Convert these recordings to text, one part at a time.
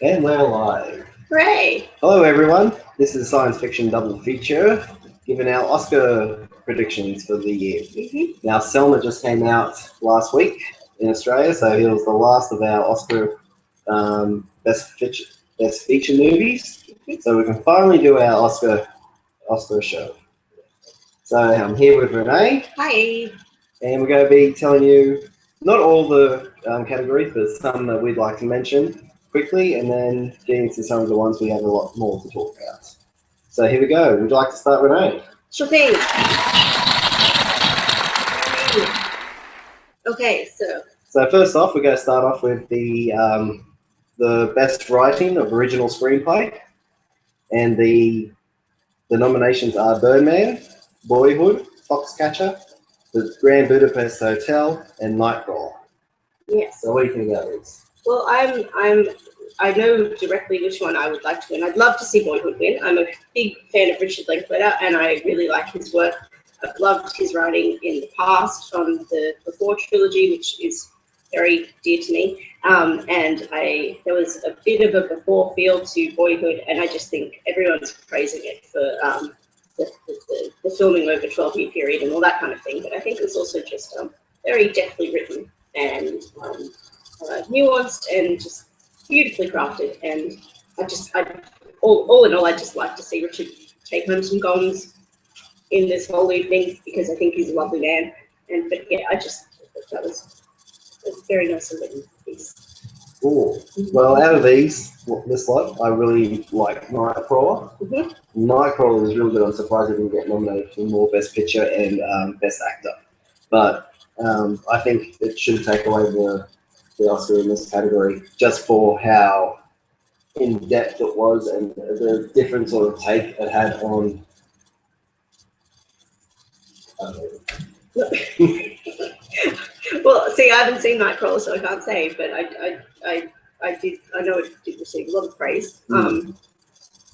And we're live. Hooray! Hello everyone, this is Science Fiction Double Feature, giving our Oscar predictions for the year. Now Selma just came out last week in Australia, so he was the last of our Oscar best feature movies. So we can finally do our Oscar show. So I'm here with Renee. Hi! And we're going to be telling you not all the categories, but some that we'd like to mention quickly, and then getting to some of the ones we have a lot more to talk about. So here we go. Would you like to start, Renee? Sure thing. Okay, So first off, we're going to start off with the best writing of original screenplay, and the nominations are Birdman, Boyhood, Foxcatcher, The Grand Budapest Hotel, and Nightcrawler. yes. So what do you think about these? Well, I know directly which one I would like to win. I'd love to see Boyhood win. I'm a big fan of Richard Linklater, and I really like his work. I've loved his writing in the past on the Before trilogy, which is very dear to me. And there was a bit of a before feel to Boyhood, and I just think everyone's praising it for the filming over a 12-year period and all that kind of thing. But I think it's also just very deftly written and nuanced and just beautifully crafted. And all in all, I just like to see Richard take home some gongs in this whole evening because I think he's a lovely man. But yeah, that was a very nicely written piece. Cool. Well, out of this lot, I really like Nightcrawler. Nightcrawler is really good. I'm surprised it didn't get nominated for more Best Picture and Best Actor. But I think it should take away the Oscar in this category just for how in depth it was and the different sort of take it had on. Well, see, I haven't seen Nightcrawler, so I can't say, but I know it did receive a lot of praise. And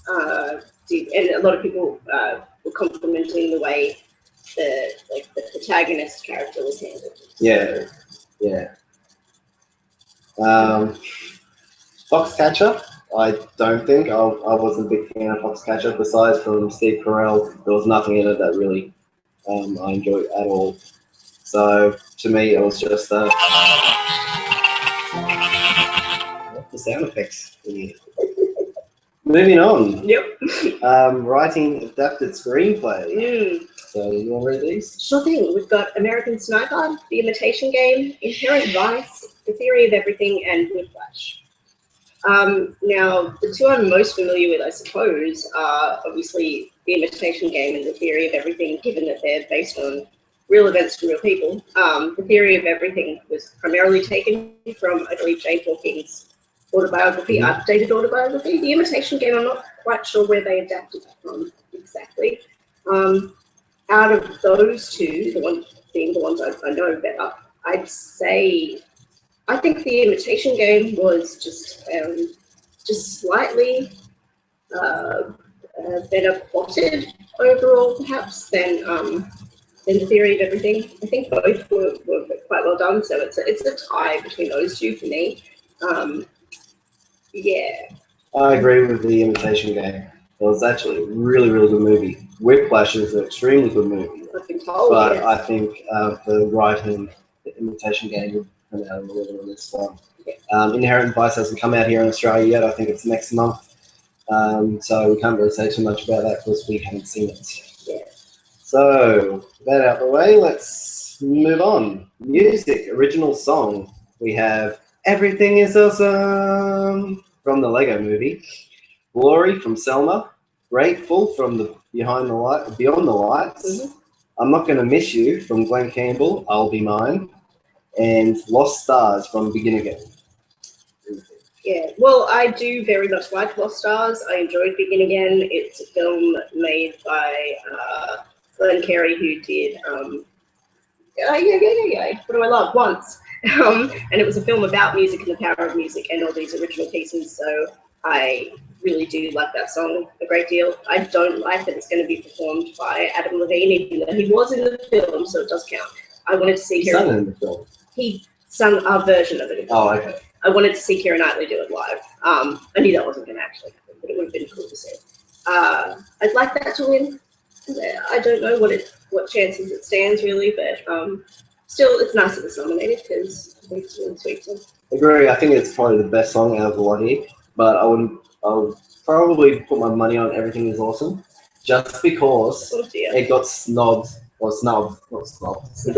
a lot of people were complimenting the way the protagonist character was handled. Yeah. Foxcatcher, I don't think I wasn't a big fan of Foxcatcher. Besides from Steve Carell, there was nothing in it that really I enjoyed at all. So to me, it was just the sound effects. Moving on. Yep. Writing adapted screenplay. So you want to read these? Sure thing. We've got American Sniper, The Imitation Game, Inherent Vice, The Theory of Everything, and Whiplash. Now, the two I'm most familiar with, I suppose, are obviously The Imitation Game and The Theory of Everything, given that they're based on real events from real people. The Theory of Everything was primarily taken from, I believe, Jane Hawking's autobiography, updated autobiography. The Imitation Game, I'm not quite sure where they adapted it from exactly. Out of those two, the ones I know better, I'd say I think The Imitation Game was just slightly better plotted overall, perhaps, than The Theory of Everything. I think both were quite well done, so it's a tie between those two for me. Yeah. I agree with The Imitation Game. It was actually a really, really good movie. Whiplash is an extremely good movie. I've been told, but yes. I think for writing, The Imitation Game would come out on this one. Inherent Vice hasn't come out here in Australia yet. I think it's next month. So we can't really say too much about that because we haven't seen it. Yeah. So, that out of the way, let's move on. Music, original song. We have Everything is Awesome from the Lego Movie. Glory from Selma. Grateful from the Beyond the Lights. I'm Not Gonna Miss You from Glenn Campbell, I'll Be Mine. And Lost Stars from Begin Again. Yeah, well, I do very much like Lost Stars. I enjoyed Begin Again. It's a film made by Glenn Terry, who did What Do I Love? Once. And it was a film about music and the power of music and all these original pieces. So I really do like that song a great deal. I don't like that it's going to be performed by Adam Levine, even though he was in the film, so it does count. I wanted to see him. He sang in the film. He sung a version of it. Oh, okay. I wanted to see Keira Knightley do it live. I knew that wasn't going to actually happen, but it would have been cool to see. I'd like that to win. I don't know what chances it stands really, but still, it's nice that it's nominated because I think it's really sweet. So. Agree. I think it's probably the best song out of the lot here, but I would probably put my money on Everything Is Awesome, just because it got snubbed. It got snubbed. In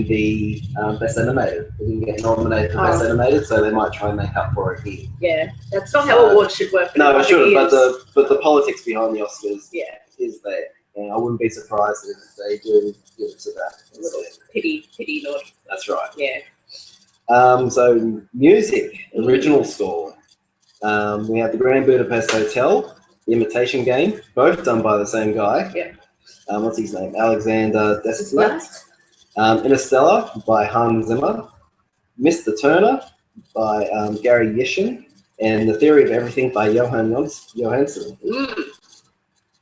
the Best Animated. It didn't get nominated for Best Animated, so they might try and make up for it here. Yeah, that's not how awards should work. No, it shouldn't. But the politics behind the Oscars, is there. And I wouldn't be surprised if they do give it to that. A little pity nod. That's right. Yeah. So music, original score. We have The Grand Budapest Hotel, The Imitation Game, both done by the same guy. Yeah. What's his name? Alexander Desplat. Interstellar by Hans Zimmer. Mr. Turner by Gary Yishin. And The Theory of Everything by Johan Johansson.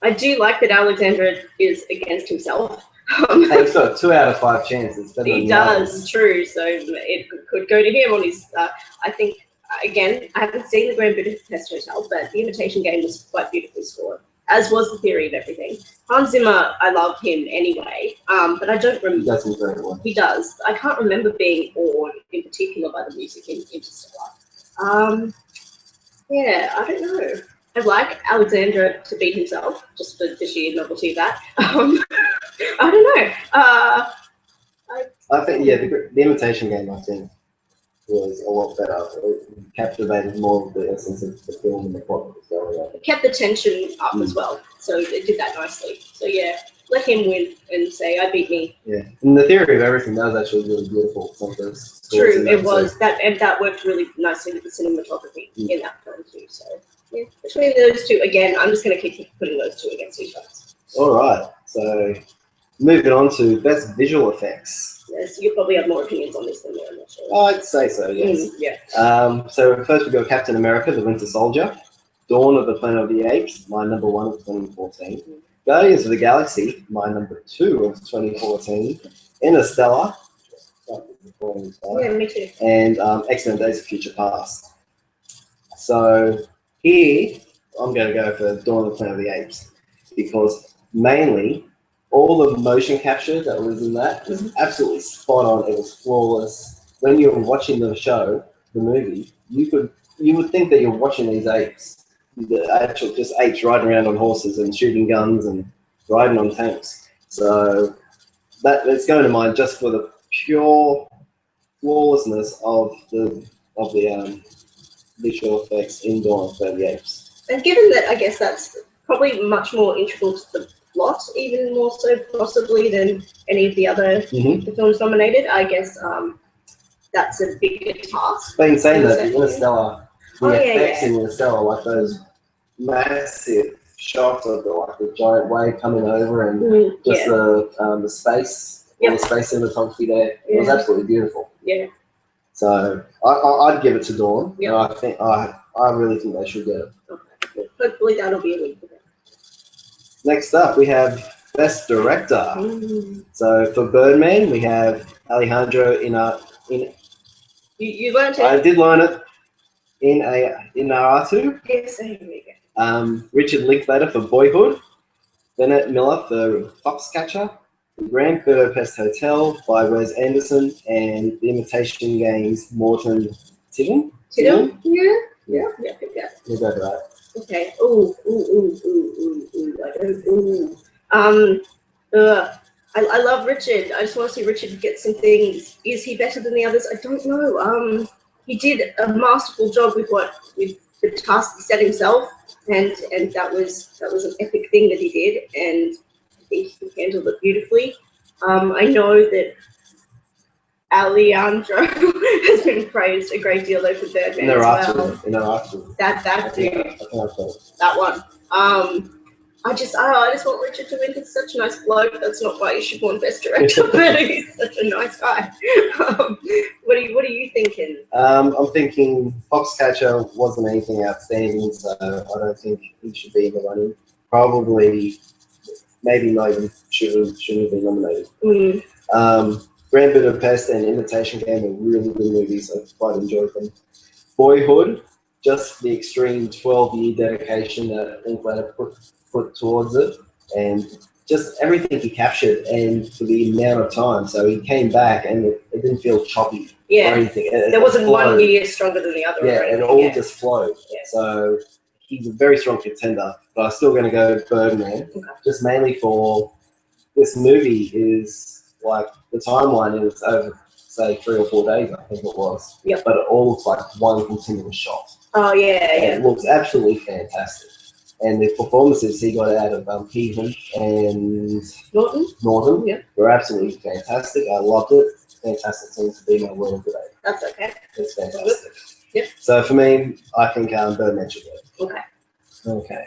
I do like that Alexander is against himself. He's got a 2 out of 5 chances. He does, true. So it could go to him on his. I think again, I haven't seen The Grand Budapest Hotel, but The Imitation Game was quite beautifully scored, as was The Theory of Everything. Hans Zimmer, I love him anyway, but I don't remember. He does him very well. He does. I can't remember being awed in particular by the music in Interstellar. Yeah, I don't know. I'd like Alexandra to beat himself, just for the sheer novelty of that. I don't know. I think, the Imitation Game, I think, was a lot better. It captivated more of the essence of the film and the plot. It kept the tension up as well, so it did that nicely. So yeah, let him win and say, I beat me. Yeah, and The Theory of Everything, that was actually really beautiful. True, it was. That worked really nicely with the cinematography in that film too. So yeah, between those two, again, I'm just going to keep putting those two against each other. All right, so moving on to Best Visual Effects. Yes, you probably have more opinions on this than me, I'm not sure. Oh, I'd say so, yes. Yeah. So first we got Captain America, The Winter Soldier, Dawn of the Planet of the Apes, my number 1 of 2014, Guardians of the Galaxy, my number 2 of 2014, Interstellar, yeah, me too. and X-Men Days of Future Past. So here, I'm going to go for Dawn of the Planet of the Apes, because mainly all the motion capture that was in that was absolutely spot on. It was flawless. When you were watching the show, the movie, you would think that you're watching these apes, the actual just apes riding around on horses and shooting guns and riding on tanks. So that's going to mind just for the pure flawlessness of the visual effects in Dawn of the Planet of the Apes. And given that, I guess that's probably much more integral to the plot, even more so possibly than any of the other the films nominated. I guess that's a bigger task. But in saying that, the Interstellar, the effects in Interstellar, like those massive shots of the giant wave coming over and just the space, the space cinematography there, it was absolutely beautiful. Yeah. So I'd give it to Dawn. And I think I really think they should get it. Okay. Hopefully that'll be a win for them. Next up, we have Best Director. So for Birdman, we have Alejandro You learned it. I did learn it. Inarritu. Yes, there we go. Richard Linklater for Boyhood. Bennett Miller for Foxcatcher. The Grand Budapest Hotel by Wes Anderson, and The Imitation Game's Morton Tidden. Tidden? Yeah. We'll go for that. Okay. I love Richard. I just want to see Richard get some things. Is he better than the others? I don't know. He did a masterful job with the task he set himself, and that was an epic thing that he did, and I think he handled it beautifully. I know that Alejandro has been praised a great deal though for Birdman as well. That dude, that one. I just want Richard to win. He's such a nice bloke. That's not why he should win Best Director, but he's such a nice guy. What are you thinking? I'm thinking Foxcatcher wasn't anything outstanding, so I don't think he should be in the running. Probably, maybe not even shouldn't have been nominated. Grand Budapest and Imitation Game are really good movies. I quite enjoyed them. Boyhood, just the extreme 12-year dedication that Linklater put towards it, and just everything he captured, and for the amount of time. So he came back, and it didn't feel choppy or anything. There wasn't one year stronger than the other. Yeah, it all just flowed. Yeah. So he's a very strong contender, but I'm still going to go Birdman, just mainly for this movie is like the timeline is over, say, 3 or 4 days, I think it was. Yep. But it all looks like one continuous shot. Oh, yeah, It looks absolutely fantastic. And the performances he got out of Keegan and Norton were absolutely fantastic. I loved it. Fantastic seems to be my word today. That's okay. It's fantastic. Yep. So for me, I think Birdman should go. Okay. Okay.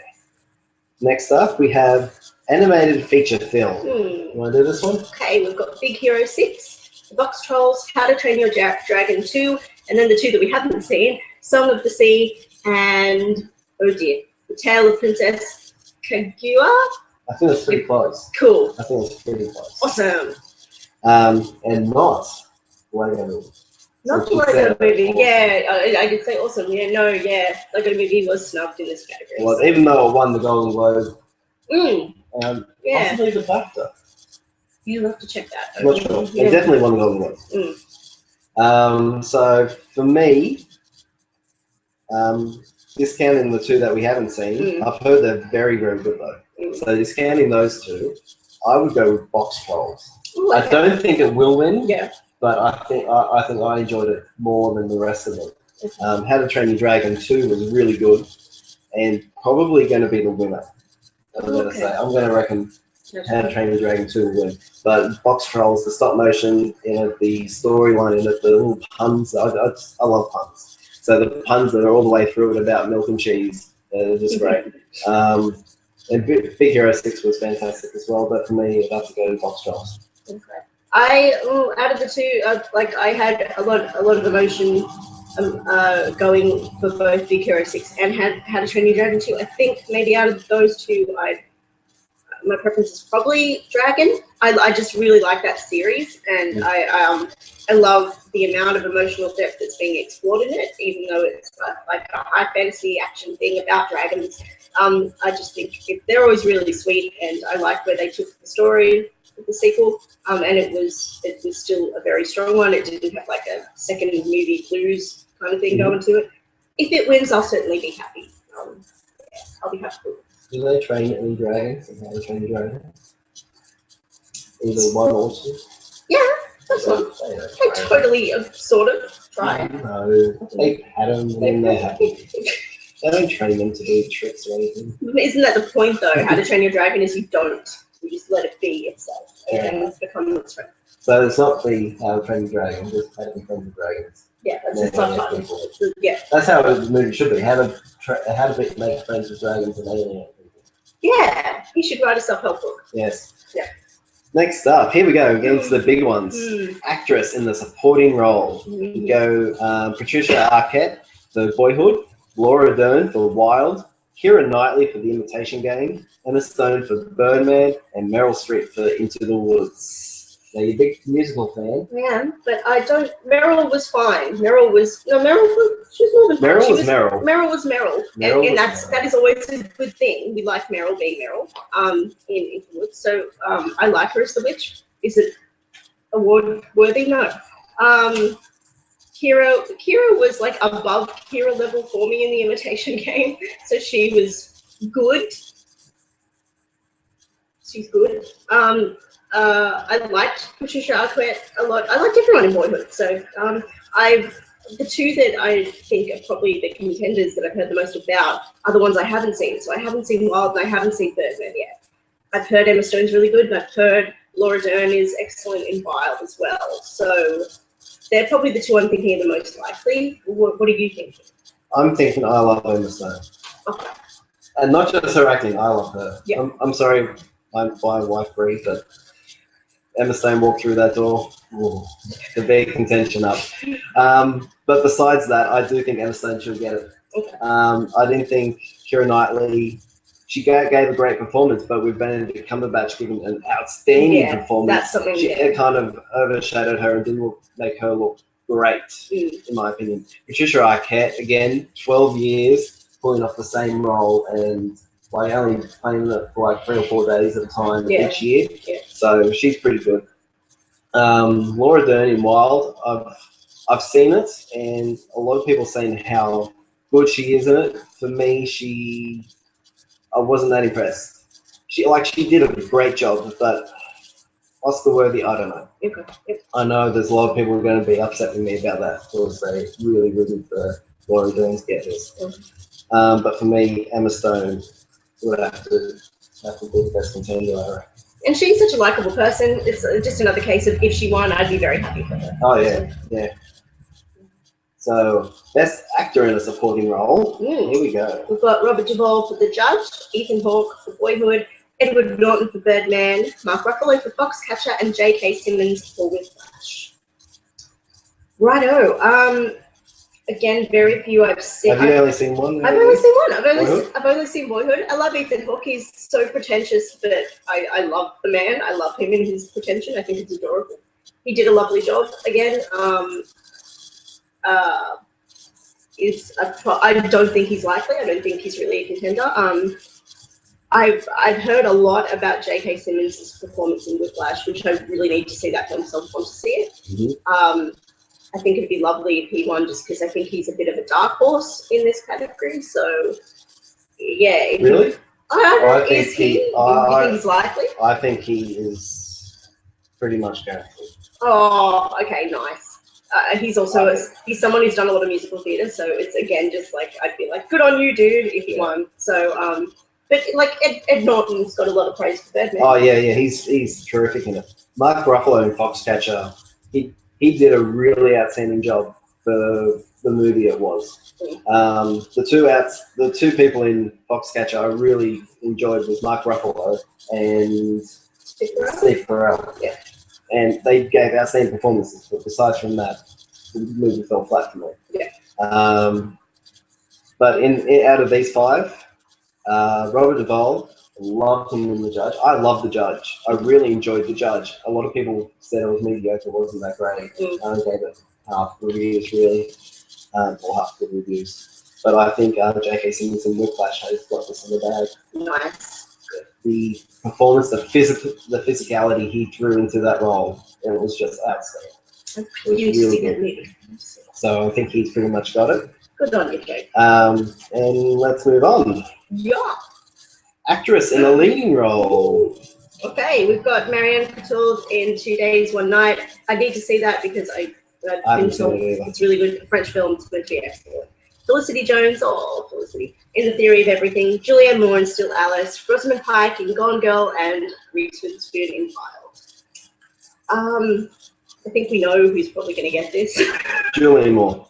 Next up, we have animated feature film. You want to do this one? Okay, we've got Big Hero 6, The Box Trolls, How to Train Your Dragon 2, and then the 2 that we haven't seen, Song of the Sea, and, oh dear, The Tale of Princess Kaguya. I think it's pretty close. Cool. I think it's pretty close. Awesome. And not Lego Movie. Not the Lego Movie. Awesome. Yeah, I did say awesome. Yeah, no, yeah. Lego Movie was snubbed in this category. Well, even though it won the Golden Globe. Yeah. Possibly the BAFTA. You have to check that. I'm not sure. It definitely won the Golden Globe. So for me, discounting the 2 that we haven't seen, I've heard they're very, very good though. So discounting those 2, I would go with Box Trolls. Ooh, okay. I don't think it will win. Yeah. But I think I enjoyed it more than the rest of them. How to Train Your Dragon 2 was really good, and probably going to be the winner. I'm going to reckon How to Train Your Dragon 2 will win. But Box Trolls, the stop motion in it, the storyline in it, the little puns, I love puns. So the puns that are all the way through it about milk and cheese, they're just great. And Big Hero 6 was fantastic as well, but for me, I'd have to go to Box Trolls. Okay. Out of the 2, I had a lot of emotion going for both Big Hero 6 and How to Train Your Dragon 2. I think maybe out of those 2, my preference is probably Dragon. I just really like that series, and I love the amount of emotional depth that's being explored in it, even though it's like a high fantasy action thing about dragons. I just think they're always really sweet, and I like where they took the story with the sequel, and it was still a very strong one. It didn't have like a second movie blues kind of thing going to it. If it wins, I'll certainly be happy. I'll be happy with it. Do they train any dragons and How to Train Your Dragon? Either one or 2? Yeah, that's one. They totally, sort of, try. No, they pat them and then they're happy. They don't train them to do tricks or anything. Isn't that the point, though? How to Train Your Dragon is you don't. You just let it be itself and become its friend. So it's not the How to Train Your Dragon, just How to Train Your Dragons. Yeah, that's the subtitle. Yeah. That's how the movie should be. How to make friends with dragons and aliens. Yeah, he should write a self-help book. Yes. Yeah. Next up, here we go, getting to the big ones. Actress in the supporting role. We go Patricia Arquette for Boyhood, Laura Dern for Wild, Keira Knightley for The Imitation Game, Emma Stone for Birdman, and Meryl Streep for Into the Woods. Now, you're a big musical fan. Yeah, but I don't. Meryl was fine. Meryl was more than fine. Meryl was Meryl. Meryl was Meryl, and that is always a good thing. We like Meryl being Meryl. In Into the Woods, so I like her as the witch. Is it award worthy? No. Keira was like above Keira level for me in The Imitation Game, so she was good. She's good. I liked Patricia Arquette a lot. I liked everyone in Boyhood. So the 2 that I think are probably the contenders that I've heard the most about are the ones I haven't seen. So I haven't seen Wild and I haven't seen Birdman yet. I've heard Emma Stone's really good, and I've heard Laura Dern is excellent in Wild as well. So they're probably the 2 I'm thinking are the most likely. What are you thinking? I'm thinking I love Emma Stone. Okay. And not just her acting, I love her. Yeah. I'm sorry, my wife Bree, but Emma Stone walked through that door. Ooh, the big contention up. But besides that, I do think Emma Stone should get it. Okay. I didn't think Keira Knightley she gave a great performance, but with Benedict Cumberbatch giving an outstanding performance, that's something. It kind of overshadowed her and didn't make her look great, in my opinion. Patricia Arquette, again, 12 years, pulling off the same role and like only playing it for like 3 or 4 days at a time each year. Yeah. So she's pretty good. Laura Dern in Wild, I've seen it, and a lot of people saying how good she is in it. For me, I wasn't that impressed. She did a great job, but Oscar worthy, I don't know. Okay. Yep. I know there's a lot of people who are going to be upset with me about that because they really rooted for Laura Dern to get this. But for me, Emma Stone would have to be the best contender, I reckon. And she's such a likable person. It's just another case of if she won, I'd be very happy for her. Oh yeah. So, best actor in a supporting role. Here we go. We've got Robert Duvall for The Judge, Ethan Hawke for Boyhood, Edward Norton for Birdman, Mark Ruffalo for Foxcatcher, and J.K. Simmons for Whiplash. Righto. Again, very few I've seen. Have you only seen one? I've only seen one. I've only seen Boyhood. I love Ethan Hawke. He's so pretentious, but I love the man. I love him and his pretension. I think it's adorable. He did a lovely job. Again, I don't think he's likely. I don't think he's really a contender. I've heard a lot about J.K. Simmons' performance in Whiplash, which I really need to see that film, so I want to see it. I think it'd be lovely if he won, just because I think he's a bit of a dark horse in this category. So, yeah. Really? I think he's likely? I think he is pretty much guaranteed. Oh, okay, nice. He's also he's someone who's done a lot of musical theatre, so it's again just like I'd be like, good on you, dude, if he won. So, but like Ed Norton's got a lot of praise for Birdman. Oh yeah, he's terrific in it. Mark Ruffalo in Foxcatcher, he did a really outstanding job for the movie it was. The two people in Foxcatcher I really enjoyed was Mark Ruffalo and Steve Carell. Yeah. And they gave outstanding performances, but besides from that, the movie fell flat for me. Yeah. But out of these 5, Robert Duvall, loved him in The Judge. I love The Judge. I really enjoyed The Judge. A lot of people said it was mediocre, wasn't that great. I gave it half the reviews, really, or half the reviews. But I think J.K. Simmons in Whiplash has got this in the bag. Nice. The performance, the physicality he threw into that role, it was just outstanding. It was really good. So I think he's pretty much got it. Good on you, Jake. And let's move on. Yeah. Actress in a leading role. Okay, we've got Marianne Cotillard in 2 Days, One Night. I need to see that because I've been told it's really good. French film, it's meant to be excellent. Felicity Jones, Felicity, in The Theory of Everything. Julianne Moore in Still Alice. Rosamund Pike in Gone Girl, and Reese Witherspoon in Wild. I think we know who's probably going to get this. Julianne Moore.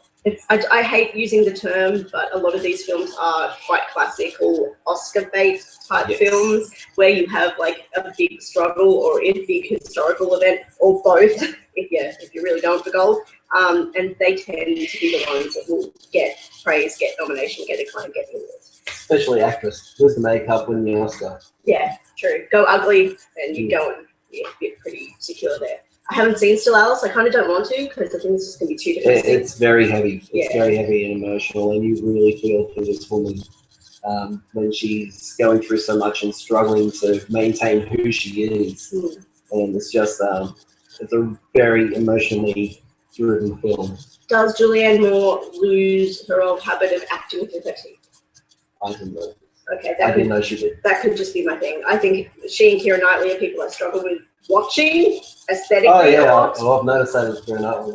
I hate using the term, but a lot of these films are quite classic or Oscar bait type films where you have like a big struggle or a big historical event or both if you're really going for gold. And they tend to be the ones that will get praise, get nomination, get awards. Especially actress. Who's the makeup winning the Oscar? Yeah, true. Go ugly and you go and get pretty secure there. I haven't seen Still Alice. I kind of don't want to because I think it's just going to be too depressing. It's very heavy. It's very heavy and emotional, and you really feel for this woman when she's going through so much and struggling to maintain who she is. And it's just it's a very emotionally driven film. Does Julianne Moore lose her old habit of acting with her teeth? I didn't know. Okay, I didn't know she did. That could just be my thing. I think she and Keira Knightley are people I struggle with watching aesthetically. Oh yeah, I've noticed that with Keira Knightley.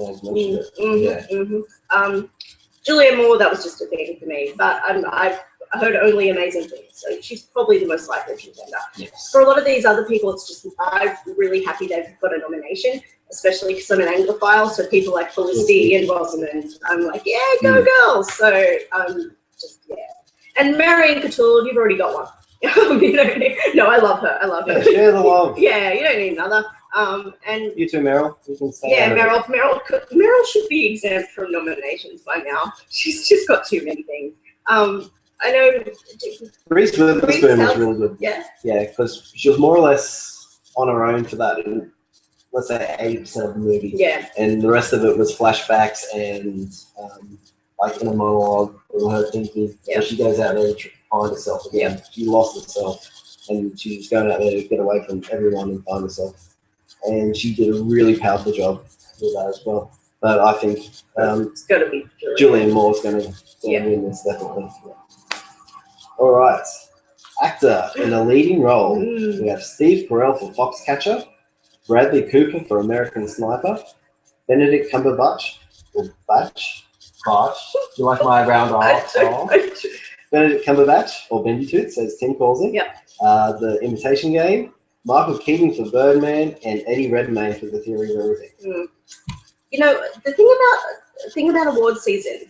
Julianne Moore, that was just a thing for me. But I've heard only amazing things, so she's probably the most likely contender. Yes. For a lot of these other people, it's just I'm really happy they've got a nomination, especially because I'm an Anglophile. So people like Felicity and Rosamund, I'm like, yeah, go girls. So And Marianne Cotillard, you've already got one. You don't need, no, I love her. I love her. Share the love. Yeah, you don't need another. And you too, Meryl. You can stay Meryl should be exempt from nominations by now. She's just got too many things. I know. Reese Witherspoon was really good. Yeah. Yeah, because she was more or less on her own for that, in, let's say 80% of the movie. Yeah. And the rest of it was flashbacks and like in a monologue of her thinking. Yeah. So she goes out there to find herself again. Yeah. She lost herself, and she's going out there to get away from everyone and find herself. And she did a really powerful job with that as well. But I think it's got to be Julianne Moore's going to win this, definitely. All right. Actor in a leading role. We have Steve Carell for Foxcatcher, Bradley Cooper for American Sniper, Benedict Cumberbatch, or Batch. You like my round R? Benedict Cumberbatch, or Bendy Toots, as Tim calls him. Yep. The Imitation Game, Michael Keaton for Birdman, and Eddie Redmayne for The Theory of Everything. You know, the thing about award season,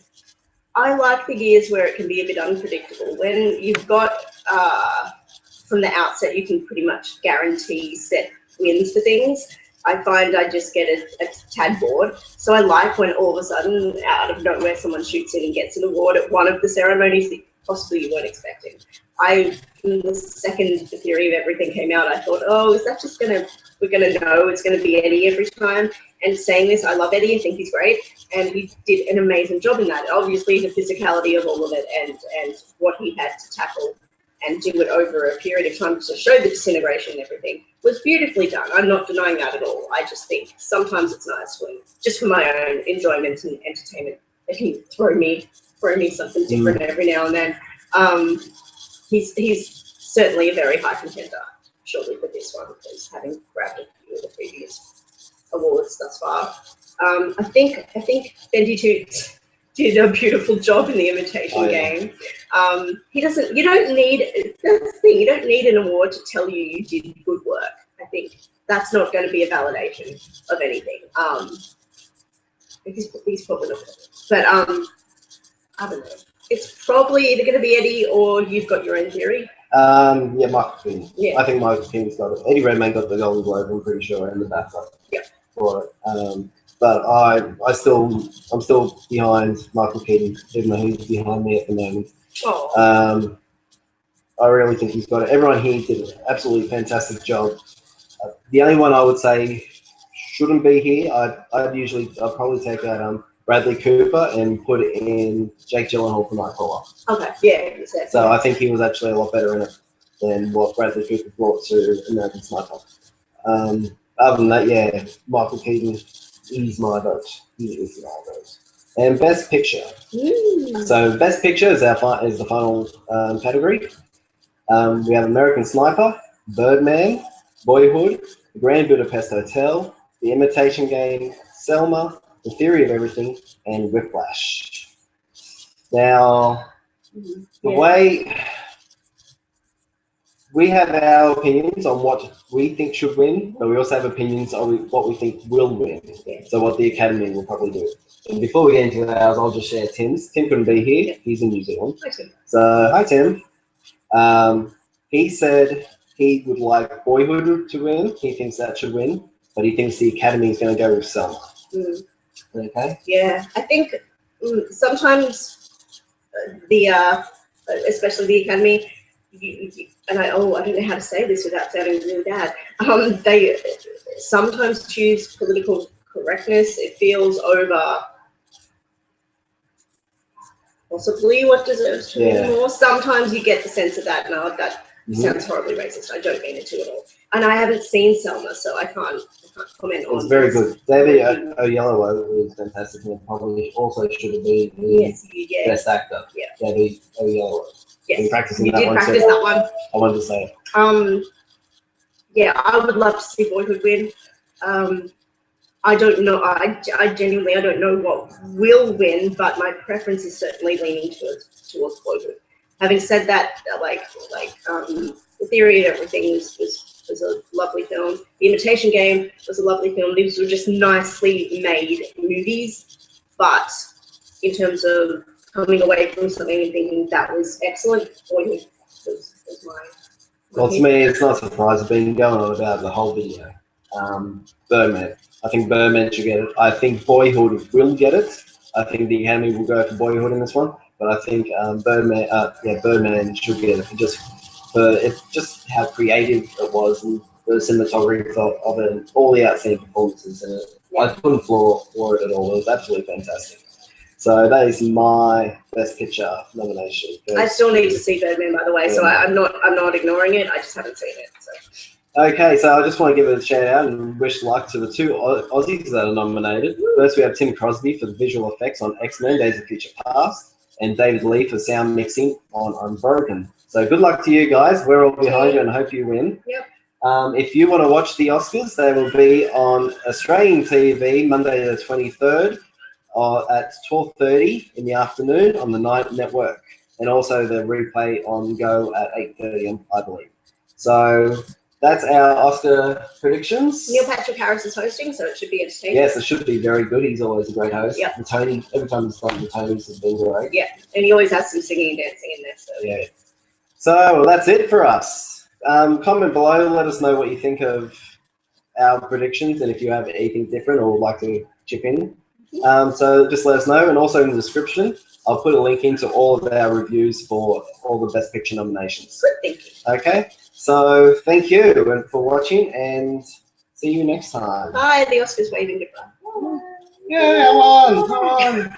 I like the years where it can be a bit unpredictable. When you've got, from the outset, you can pretty much guarantee set wins for things. I find I just get a tad bored. So I like when all of a sudden, out of nowhere, someone shoots in and gets an award at one of the ceremonies that possibly you weren't expecting. The second The Theory of Everything came out, I thought, oh, is that just we're gonna know it's gonna be Eddie every time? And saying this, I love Eddie, I think he's great, and he did an amazing job in that. Obviously, the physicality of all of it and what he had to tackle and do it over a period of time to show the disintegration and everything was beautifully done. I'm not denying that at all. I just think sometimes it's nice when, just for my own enjoyment and entertainment, it can throw me something different every now and then. He's certainly a very high contender, surely, for this one, because having grabbed a few of the previous awards thus far. I think Bendy Toots did a beautiful job in the Imitation Game. That's the thing, you don't need an award to tell you did good work. I think that's not going to be a validation of anything. He's probably not, but I don't know. It's probably either going to be Eddie or you've got your own theory. Michael Keaton. Yeah. I think Michael Keaton's got it. Eddie Redmayne got the Golden Globe, I'm pretty sure, and the BAFTA for it. But I'm still behind Michael Keaton, even though he's behind me at the moment. Oh. I really think he's got it. Everyone here did an absolutely fantastic job. The only one I would say shouldn't be here, I'd probably take out Bradley Cooper and put it in Jake Gyllenhaal for Nightcrawler. Okay, yeah, exactly. So I think he was actually a lot better in it than what Bradley Cooper brought to American Sniper. Other than that, Michael Keaton is my vote. He is my vote. And Best Picture. So Best Picture is the final category. We have American Sniper, Birdman, Boyhood, The Grand Budapest Hotel, The Imitation Game, Selma, The Theory of Everything, and Whiplash. Now, the way we have our opinions on what we think should win, but we also have opinions on what we think will win. So what the Academy will probably do. And before we get into ours, I'll just share Tim's. Tim couldn't be here. He's in New Zealand. Hi, Tim. So, hi, Tim. He said he would like Boyhood to win. He thinks that should win, but he thinks the Academy is going to go with Selma. Okay. Yeah, I think sometimes especially the Academy, I don't know how to say this without sounding really bad. They sometimes choose political correctness. It feels over possibly what deserves to be more. Sometimes you get the sense of that. No, that sounds horribly racist. I don't mean it to at all. And I haven't seen Selma, so I can't comment on it. It's very good. David Oyelowo was fantastic and probably also should have been the best actor. Yeah. David Oyelowo. Yes. Been practicing you that did one. Practice that one. I wanted to say it. I would love to see Boyhood win. I don't know. I genuinely don't know what will win, but my preference is certainly leaning towards Boyhood. Having said that, The Theory of Everything was a lovely film. The Imitation Game was a lovely film. These were just nicely made movies, but in terms of coming away from something and thinking that was excellent, Boyhood was my well, to me, it's not a surprise. I've been going on about the whole video. Birdman. I think Birdman should get it. I think Boyhood will get it. I think the Academy will go for Boyhood in this one. but I think Birdman should get it just for just how creative it was and the cinematography of it, and all the outstanding performances in it. I couldn't floor it at all. It was absolutely fantastic. So that is my Best Picture nomination. I still need to see Birdman, by the way, so I'm not ignoring it. I just haven't seen it. So. Okay, so I just want to give a shout out and wish luck to the two Aussies that are nominated. First, we have Tim Crosby for the visual effects on X-Men: Days of Future Past, and David Lee for sound mixing on Unbroken. So good luck to you guys. We're all behind you and hope you win. Yep. If you want to watch the Oscars, they will be on Australian TV Monday the 23rd at 12:30 in the afternoon on the Night Network, and also the replay on Go at 8:30, I believe. So that's our Oscar predictions. Neil Patrick Harris is hosting, so it should be entertaining. Yes, it should be very good. He's always a great host. Yep. And Tony, every time he's done the Tonys have been great. Yeah, and he always has some singing and dancing in there. So. Yeah. So that's it for us. Comment below, let us know what you think of our predictions and if you have anything different or would like to chip in. So just let us know, and also in the description, I'll put a link into all of our reviews for all the Best Picture nominations. Good, thank you. Okay, so thank you for watching, and see you next time. Bye, the Oscars waving goodbye. Yeah, come on, come on.